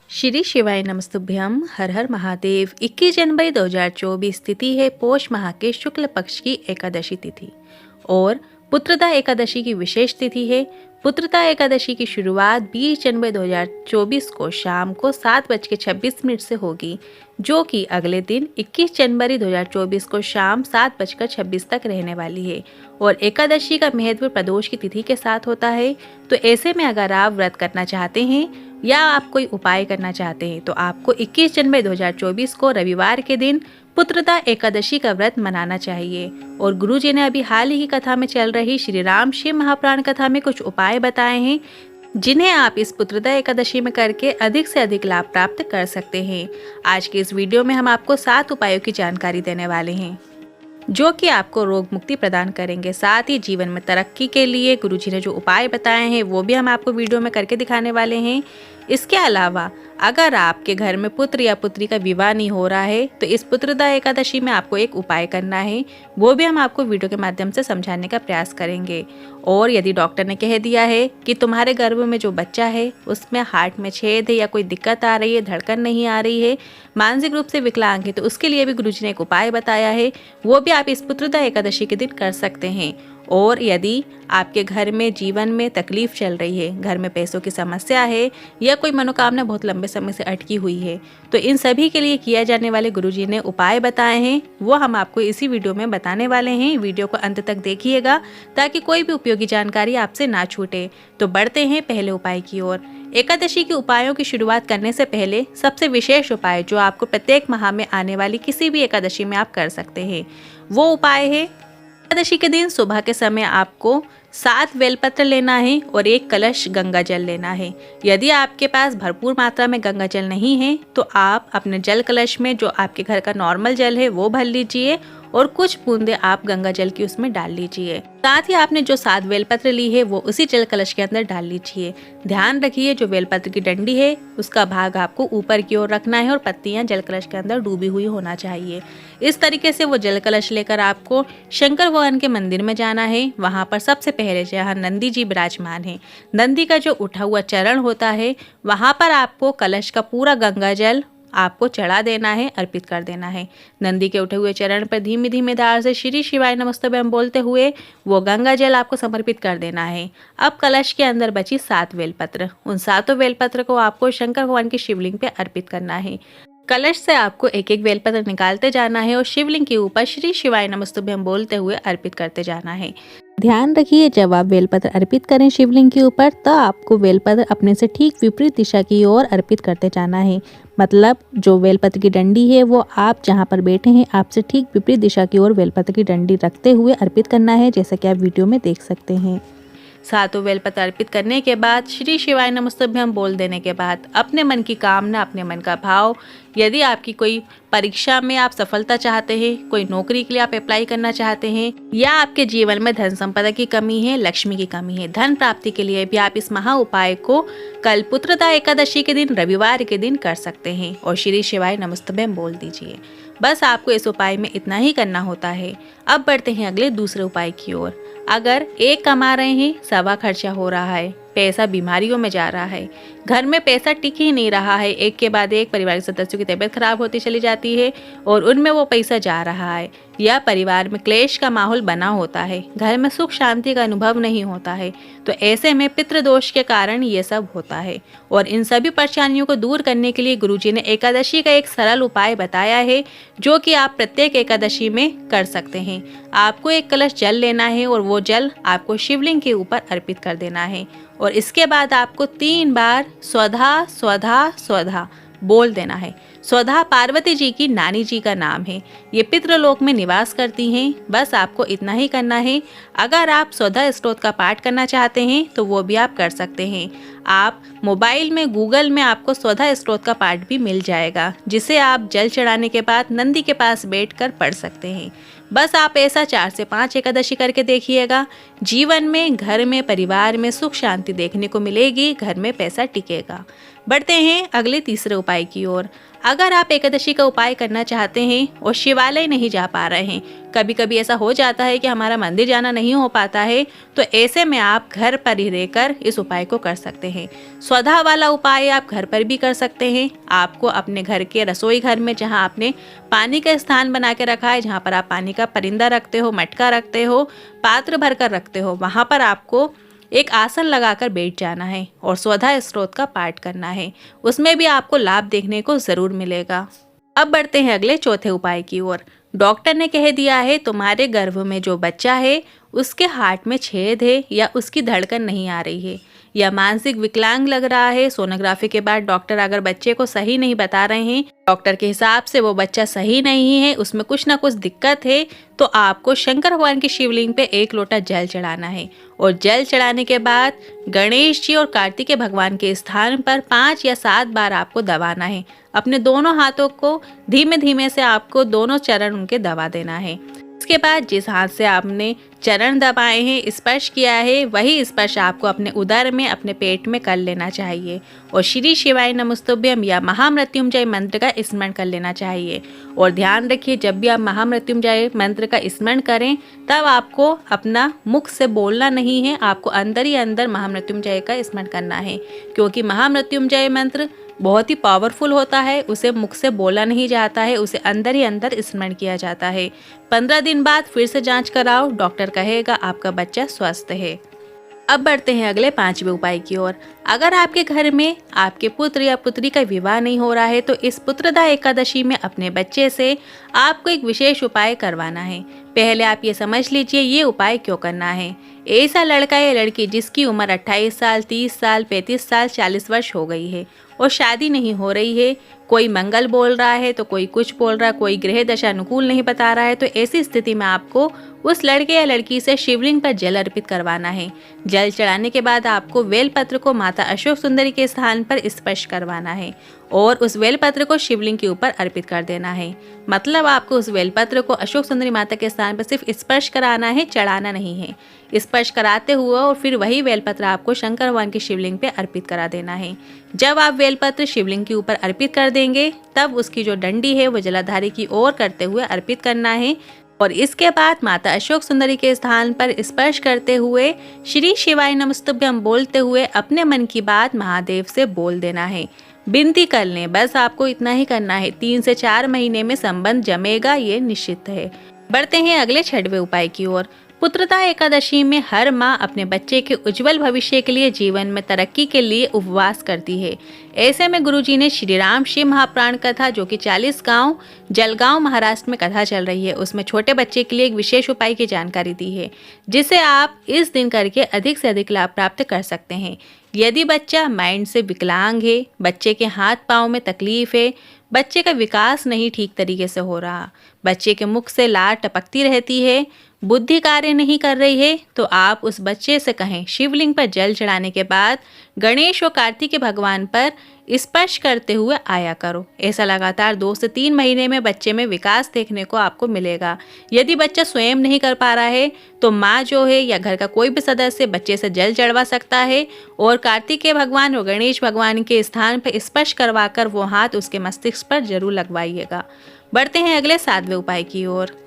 श्री शिवाय नमस्तुभ्यम। हर हर महादेव। 21 जनवरी 2024 तिथि है पोष माह के शुक्ल पक्ष की एकादशी तिथि और पुत्रदा एकादशी की विशेष तिथि है। पुत्रदा एकादशी की शुरुआत 20 जनवरी 2024 को शाम को 7:26 से होगी, जो कि अगले दिन 21 जनवरी 2024 को शाम 7:26 तक रहने वाली है और एकादशी का महत्व प्रदोष की तिथि के साथ होता है। तो ऐसे में अगर आप व्रत करना चाहते हैं या आप कोई उपाय करना चाहते हैं तो आपको 21 जनवरी 2024 को रविवार के दिन पुत्रदा एकादशी का व्रत मनाना चाहिए। और गुरुजी ने अभी हाल ही की कथा में चल रही श्री राम शिव महापुराण कथा में कुछ उपाय बताए हैं, जिन्हें आप इस पुत्रदा एकादशी में करके अधिक से अधिक लाभ प्राप्त कर सकते हैं। आज के इस वीडियो में हम आपको 7 उपायों की जानकारी देने वाले हैं, जो कि आपको रोग मुक्ति प्रदान करेंगे। साथ ही जीवन में तरक्की के लिए गुरुजी ने जो उपाय बताए हैं वो भी हम आपको वीडियो में करके दिखाने वाले हैं। इसके अलावा अगर आपके घर में पुत्र या पुत्री का विवाह नहीं हो रहा है तो इस पुत्रदा एकादशी में आपको एक उपाय करना है, वो भी हम आपको वीडियो के माध्यम से समझाने का प्रयास करेंगे। और यदि डॉक्टर ने कह दिया है कि तुम्हारे गर्भ में जो बच्चा है उसमें हार्ट में छेद है या कोई दिक्कत आ रही है, धड़कन नहीं आ रही है, मानसिक रूप से विकलांग है, तो उसके लिए भी गुरुजी ने एक उपाय बताया है, वो भी आप इस पुत्रदा एकादशी के दिन कर सकते हैं। और यदि आपके घर में जीवन में तकलीफ चल रही है, घर में पैसों की समस्या है या कोई मनोकामना बहुत लंबे समय से अटकी हुई है, तो इन सभी के लिए किया जाने वाले गुरुजी ने उपाय बताए हैं, वो हम आपको इसी वीडियो में बताने वाले हैं। वीडियो को अंत तक देखिएगा ताकि कोई भी उपयोगी जानकारी आपसे ना छूटे। तो बढ़ते हैं पहले उपाय की ओर। एकादशी के उपायों की शुरुआत करने से पहले सबसे विशेष उपाय जो आपको प्रत्येक माह में आने वाली किसी भी एकादशी में आप कर सकते हैं, वो उपाय है एकादशी के दिन सुबह के समय आपको 7 बेलपत्र लेना है और 1 कलश गंगा जल लेना है। यदि आपके पास भरपूर मात्रा में गंगा जल नहीं है तो आप अपने जल कलश में जो आपके घर का नॉर्मल जल है वो भर लीजिए और कुछ बूंदे आप गंगा जल की उसमें डाल लीजिए। साथ ही आपने जो 7 बेलपत्र ली है वो उसी जल कलश के अंदर डाल लीजिए। ध्यान रखिए जो बेलपत्र की डंडी है उसका भाग आपको ऊपर की ओर रखना है और पत्तियां जल कलश के अंदर डूबी हुई होना चाहिए। इस तरीके से वो जल कलश लेकर आपको शंकर भगवान के मंदिर में जाना है। वहाँ पर सबसे पहले जहाँ नंदी जी विराजमान है, नंदी का जो उठा हुआ चरण होता है, वहाँ पर आपको कलश का पूरा गंगा जल आपको चढ़ा देना है, अर्पित कर देना है। नंदी के उठे हुए चरण पर धीमे धीमे धार से श्री शिवाय नमस्तुभ्यम बोलते हुए वो गंगा जल आपको समर्पित कर देना है। अब कलश के अंदर बची 7 बेलपत्र, उन 7 बेलपत्र को आपको शंकर भगवान की शिवलिंग पे अर्पित करना है। कलश से आपको एक एक बेलपत्र निकालते जाना है और शिवलिंग के ऊपर श्री शिवाय नमस्तुभ्यम बोलते हुए अर्पित करते जाना है। ध्यान रखिए जब आप बेलपत्र अर्पित करें शिवलिंग के ऊपर तो आपको बेलपत्र अपने से ठीक विपरीत दिशा की ओर अर्पित करते जाना है। मतलब जो बेलपत्र की डंडी है वो आप जहां पर बैठे हैं आपसे ठीक विपरीत दिशा की ओर बेलपत्र की डंडी रखते हुए अर्पित करना है, जैसा कि आप वीडियो में देख सकते हैं। 7 बेलपत्र अर्पित करने के बाद श्री शिवाय नमस्तुभ्यम बोल देने के बाद अपने मन की कामना, अपने मन का भाव, यदि आपकी कोई परीक्षा में आप सफलता चाहते हैं, कोई नौकरी के लिए आप अप्लाई करना चाहते हैं या आपके जीवन में धन संपदा की कमी है, लक्ष्मी की कमी है, धन प्राप्ति के लिए भी आप इस महा उपाय को कल पुत्रदा एकादशी के दिन रविवार के दिन कर सकते हैं और श्री शिवाय नमस्तुभ्यम बोल दीजिए। बस आपको इस उपाय में इतना ही करना होता है। अब बढ़ते हैं अगले दूसरे उपाय की ओर। अगर एक कमा रहे हैं, सवा खर्चा हो रहा है, पैसा बीमारियों में जा रहा है, घर में पैसा टिक ही नहीं रहा है, एक के बाद एक परिवार के सदस्यों की तबीयत खराब होती चली जाती है और उनमें वो पैसा जा रहा है, या परिवार में क्लेश का माहौल बना होता है, घर में सुख शांति का अनुभव नहीं होता है, तो ऐसे में पितृदोष के कारण ये सब होता है। और इन सभी परेशानियों को दूर करने के लिए गुरुजी ने एकादशी का एक सरल उपाय बताया है, जो कि आप प्रत्येक एकादशी में कर सकते हैं। आपको एक कलश जल लेना है और वो जल आपको शिवलिंग के ऊपर अर्पित कर देना है और इसके बाद आपको 3 बार स्वधा स्वधा स्वधा बोल देना है। स्वधा पार्वती जी की नानी जी का नाम है, ये पितृलोक में निवास करती हैं। बस आपको इतना ही करना है। अगर आप स्वधा स्तोत्र का पाठ करना चाहते हैं तो वो भी आप कर सकते हैं। आप मोबाइल में गूगल में आपको स्वधा स्तोत्र का पाठ भी मिल जाएगा, जिसे आप जल चढ़ाने के बाद नंदी के पास बैठकर पढ़ सकते हैं। बस आप ऐसा 4 से 5 एकादशी करके देखिएगा। जीवन में, घर में, परिवार में सुख शांति देखने को मिलेगी, घर में पैसा टिकेगा। बढ़ते हैं अगले तीसरे उपाय की ओर। अगर आप एकादशी का उपाय करना चाहते हैं और शिवालय नहीं जा पा रहे हैं, कभी कभी ऐसा हो जाता है कि हमारा मंदिर जाना नहीं हो पाता है, तो ऐसे में आप घर पर ही रहकर इस उपाय को कर सकते हैं। स्वधा वाला उपाय आप घर पर भी कर सकते हैं। आपको अपने घर के रसोई घर में, जहां आपने पानी का स्थान बना के रखा है, जहां पर आप पानी का परिंदा रखते हो, मटका रखते हो, पात्र भर कर रखते हो, वहां पर आपको एक आसन लगाकर बैठ जाना है और स्वधा स्तोत्र का पाठ करना है। उसमें भी आपको लाभ देखने को जरूर मिलेगा। अब बढ़ते हैं अगले चौथे उपाय की ओर। डॉक्टर ने कह दिया है तुम्हारे गर्भ में जो बच्चा है उसके हार्ट में छेद है, या उसकी धड़कन नहीं आ रही है, या मानसिक विकलांग लग रहा है। सोनोग्राफी के बाद डॉक्टर अगर बच्चे को सही नहीं बता रहे हैं, डॉक्टर के हिसाब से वो बच्चा सही नहीं है, उसमें कुछ ना कुछ दिक्कत है, तो आपको शंकर भगवान की शिवलिंग पे 1 लोटा जल चढ़ाना है। और जल चढ़ाने के बाद गणेश जी और कार्तिकेय भगवान के स्थान पर 5 या 7 बार आपको दबाना है। अपने दोनों हाथों को धीमे धीमे से आपको दोनों चरण उनके दबा देना है। इसके बाद जिस हाथ से आपने चरण दबाए हैं, स्पर्श किया है, वही स्पर्श आपको अपने उदर में, अपने पेट में कर लेना चाहिए और श्री शिवाय नमस्तुभ्यम या महामृत्युंजय मंत्र का स्मरण कर लेना चाहिए। और ध्यान रखिए, जब भी आप महामृत्युंजय मंत्र का स्मरण करें तब आपको अपना मुख से बोलना नहीं है, आपको अंदर ही अंदर महामृत्युंजय का स्मरण करना है, क्योंकि महामृत्युंजय मंत्र बहुत ही पावरफुल होता है। उसे मुख से बोला नहीं जाता है, उसे अंदर ही अंदर स्मरण किया जाता है। 15 दिन बाद फिर से जांच कराओ, डॉक्टर कहेगा आपका बच्चा स्वस्थ है। अब बढ़ते हैं अगले 5वें उपाय की ओर। अगर आपके घर में आपके पुत्र या पुत्री का विवाह नहीं हो रहा है, तो इस पुत्रदा एकादशी में अपने बच्चे से आपको एक विशेष उपाय करवाना है। पहले आप ये समझ लीजिए ये उपाय क्यों करना है। ऐसा लड़का या लड़की जिसकी उम्र 28 साल, 30 साल, 35 साल, 40 वर्ष हो गई है और शादी नहीं हो रही है, कोई मंगल बोल रहा है तो कोई कुछ बोल रहा है, कोई ग्रह दशा अनुकूल नहीं बता रहा है, तो ऐसी स्थिति में आपको उस लड़के या लड़की से शिवलिंग पर जल अर्पित करवाना है। जल चढ़ाने के बाद आपको बेलपत्र को माता अशोक सुंदरी के स्थान पर स्पर्श करवाना है और उस बेलपत्र को शिवलिंग के ऊपर अर्पित कर देना है। मतलब आपको उस बेलपत्र को अशोक सुंदरी माता के स्थान पर सिर्फ स्पर्श कराना है, चढ़ाना नहीं है। स्पर्श कराते हुए और फिर वही बेलपत्र आपको शंकर भगवान की शिवलिंग पे अर्पित करा देना है। जब आप बेलपत्र शिवलिंग के ऊपर अर्पित कर देंगे, तब उसकी जो डंडी है वो जलाधारी की ओर करते हुए अर्पित करना है और इसके बाद माता अशोक सुंदरी के स्थान पर स्पर्श करते हुए श्री शिवाय नमस्तुभ्यम बोलते हुए अपने मन की बात महादेव से बोल देना है। विनती कर लें, बस आपको इतना ही करना है। 3 से 4 महीने में संबंध जमेगा, ये निश्चित है। बढ़ते हैं अगले 6वें उपाय की ओर। पुत्रदा एकादशी में हर माँ अपने बच्चे के उज्जवल भविष्य के लिए, जीवन में तरक्की के लिए उपवास करती है। ऐसे में गुरुजी ने श्री राम शिव महाप्राण कथा, जो कि 40 गांव जलगांव महाराष्ट्र में कथा चल रही है, उसमें छोटे बच्चे के लिए एक विशेष उपाय की जानकारी दी है, जिसे आप इस दिन करके अधिक से अधिक लाभ प्राप्त कर सकते हैं। यदि बच्चा माइंड से विकलांग है, बच्चे के हाथ पाँव में तकलीफ है, बच्चे का विकास नहीं ठीक तरीके से हो रहा, बच्चे के मुख से लार टपकती रहती है, बुद्धि कार्य नहीं कर रही है, तो आप उस बच्चे से कहें शिवलिंग पर जल चढ़ाने के बाद गणेश और कार्तिकेय भगवान पर स्पर्श करते हुए आया करो। ऐसा लगातार 2 से 3 महीने में बच्चे में विकास देखने को आपको मिलेगा। यदि बच्चा स्वयं नहीं कर पा रहा है तो माँ जो है या घर का कोई भी सदस्य बच्चे से जल चढ़वा सकता है और कार्तिकेय भगवान और गणेश भगवान के स्थान पर स्पर्श करवाकर वो हाथ उसके मस्तिष्क पर जरूर लगवाइएगा। बढ़ते हैं अगले 7वें उपाय की ओर।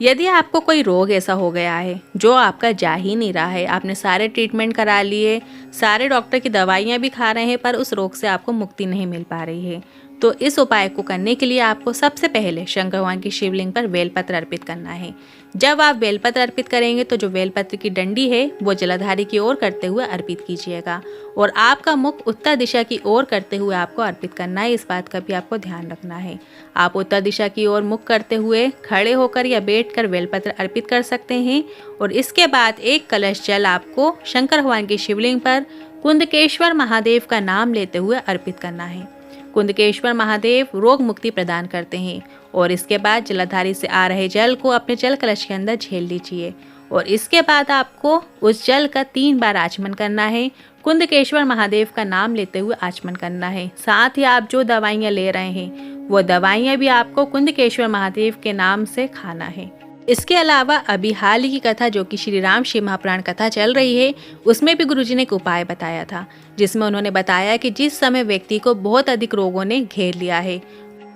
यदि आपको कोई रोग ऐसा हो गया है जो आपका जा ही नहीं रहा है, आपने सारे ट्रीटमेंट करा लिए, सारे डॉक्टर की दवाइयाँ भी खा रहे हैं, पर उस रोग से आपको मुक्ति नहीं मिल पा रही है, तो इस उपाय को करने के लिए आपको सबसे पहले शंकर भगवान की शिवलिंग पर बेलपत्र अर्पित करना है। जब आप बेलपत्र अर्पित करेंगे तो जो बेलपत्र की डंडी है वो जलाधारी की ओर करते हुए अर्पित कीजिएगा और आपका मुख उत्तर दिशा की ओर करते हुए आपको अर्पित करना है। इस बात का भी आपको ध्यान रखना है। आप उत्तर दिशा की ओर मुख करते हुए खड़े होकर या बैठकर बेलपत्र अर्पित कर सकते हैं और इसके बाद एक कलश जल आपको शंकर भगवान की शिवलिंग पर कुंदकेश्वर महादेव का नाम लेते हुए अर्पित करना है। कुंदकेश्वर महादेव रोग मुक्ति प्रदान करते हैं और इसके बाद जलाधारी से आ रहे जल को अपने जल कलश के अंदर झेल लीजिए और इसके बाद आपको उस जल का 3 बार आचमन करना है। कुंदकेश्वर महादेव का नाम लेते हुए आचमन करना है। साथ ही आप जो दवाइयाँ ले रहे हैं वो दवाइयाँ भी आपको कुंदकेश्वर महादेव के नाम से खाना है। इसके अलावा अभी हाल ही की कथा जो कि श्री राम शिव महापुराण कथा चल रही है, उसमें भी गुरुजी ने एक उपाय बताया था, जिसमें उन्होंने बताया कि जिस समय व्यक्ति को बहुत अधिक रोगों ने घेर लिया है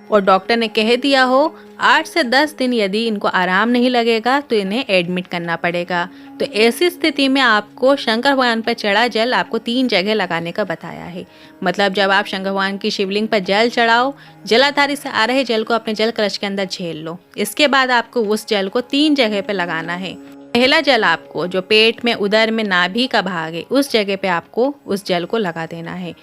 और डॉक्टर ने कह दिया हो 8 से 10 दिन यदि इनको आराम नहीं लगेगा तो इन्हें एडमिट करना पड़ेगा, तो ऐसी स्थिति में आपको शंकर भगवान पर चढ़ा जल आपको 3 जगह लगाने का बताया है। मतलब जब आप शंकर भगवान की शिवलिंग पर जल चढ़ाओ, जलाधारी से आ रहे जल को अपने जल कलश के अंदर झेल लो। इसके बाद आपको उस जल को 3 जगह पे लगाना है। पहला जल आपको जो पेट में, उदर में, नाभि का भाग है, उस जगह पे आपको उस जल को लगा देना है।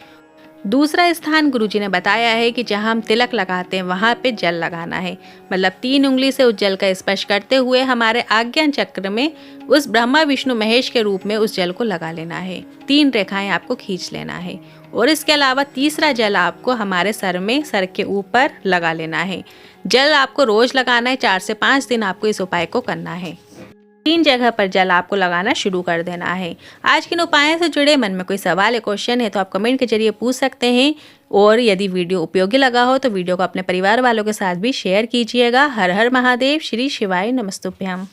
दूसरा स्थान गुरुजी ने बताया है कि जहां हम तिलक लगाते हैं वहां पे जल लगाना है। मतलब 3 उंगली से उस जल का स्पर्श करते हुए हमारे आज्ञान चक्र में उस ब्रह्मा विष्णु महेश के रूप में उस जल को लगा लेना है। 3 रेखाएं आपको खींच लेना है और इसके अलावा तीसरा जल आपको हमारे सर में, सर के ऊपर लगा लेना है। जल आपको रोज लगाना है, 4 से 5 दिन आपको इस उपाय को करना है। 3 जगह पर जल आपको लगाना शुरू कर देना है। आज किन उपायों से जुड़े मन में कोई सवाल या क्वेश्चन है तो आप कमेंट के जरिए पूछ सकते हैं। और यदि वीडियो उपयोगी लगा हो तो वीडियो को अपने परिवार वालों के साथ भी शेयर कीजिएगा। हर हर महादेव। श्री शिवाय नमस्तुभ्यम।